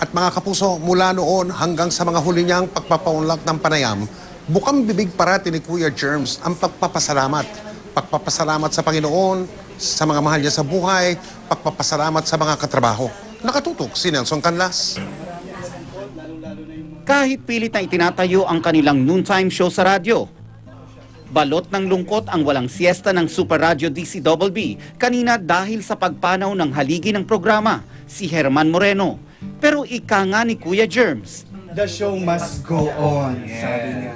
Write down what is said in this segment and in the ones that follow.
At mga kapuso, mula noon hanggang sa mga huli niyang pagpapaunlak ng panayam, bukang bibig parati ni Kuya Germs ang pagpapasalamat. Pagpapasalamat sa Panginoon, sa mga mahal niya sa buhay, pagpapasalamat sa mga katrabaho. Nakatutok si Nelson Canlas. Kahit pilit na itinatayo ang kanilang noontime show sa radyo, balot ng lungkot ang walang siesta ng Super Radio DCBB kanina dahil sa pagpanaw ng haligi ng programa, si Herman Moreno. Pero ika nga ni Kuya Germs, the show must go on, sabi niya.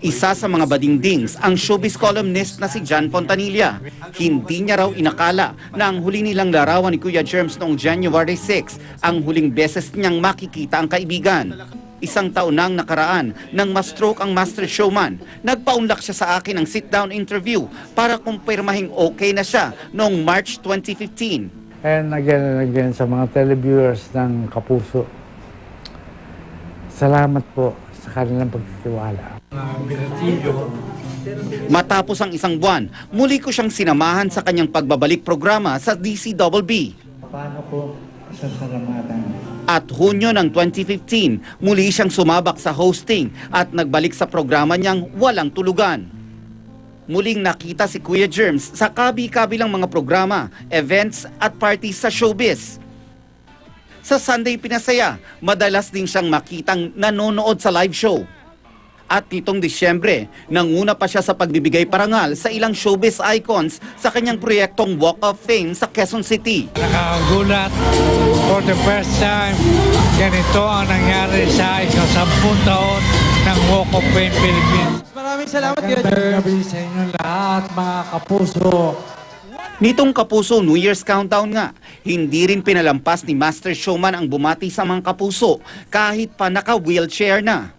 isa sa mga badingdings ang showbiz columnist na si John Fontanilla. Hindi niya raw inakala na ang huli nilang larawan ni Kuya Germs noong January 6 ang huling beses niyang makikita ang kaibigan. Isang taon nang nakaraan nang ma-stroke ang master showman, nagpaunlak siya sa akin ng sit-down interview para kumpirmahing okay na siya noong March 2015. And again sa mga televiewers ng Kapuso, salamat po sa kanilang pagtitiwala. Matapos ang isang buwan, muli ko siyang sinamahan sa kanyang pagbabalik programa sa DCBB. Paano po sasalamatan? At Hunyo ng 2015, muli siyang sumabak sa hosting at nagbalik sa programa niyang Walang Tulugan. Muling nakita si Kuya Germs sa kabi-kabilang mga programa, events at parties sa showbiz. Sa Sunday Pinasaya, madalas din siyang makitang nanonood sa live show. At nitong Disyembre, nanguna pa siya sa pagbibigay parangal sa ilang showbiz icons sa kanyang proyektong Walk of Fame sa Quezon City. Nakagulat for the first time, ganito ang nangyari sa ika-10 taon ng Walk of Fame Philippines. Maraming salamat, Kuya Magandang gabi sa inyo lahat, mga kapuso. Nitong Kapuso New Year's Countdown nga, hindi rin pinalampas ni Master Showman ang bumati sa mga kapuso kahit pa naka-wheelchair na.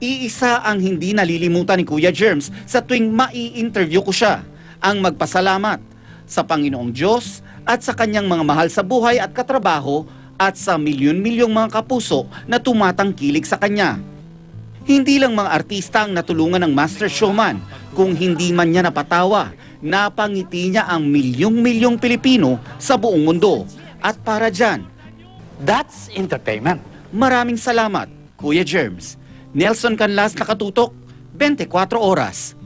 Iisa ang hindi nalilimutan ni Kuya Germs sa tuwing mai-interview ko siya, ang magpasalamat sa Panginoong Diyos at sa kanyang mga mahal sa buhay at katrabaho at sa milyon-milyong mga kapuso na tumatangkilik sa kanya. Hindi lang mga artista ang natulungan ng Master Showman, kung hindi man niya napatawa, napangiti niya ang milyong-milyong Pilipino sa buong mundo. At para dyan, That's entertainment. maraming salamat, Kuya Germs. Nelson Canlas, Nakatutok, 24 Oras.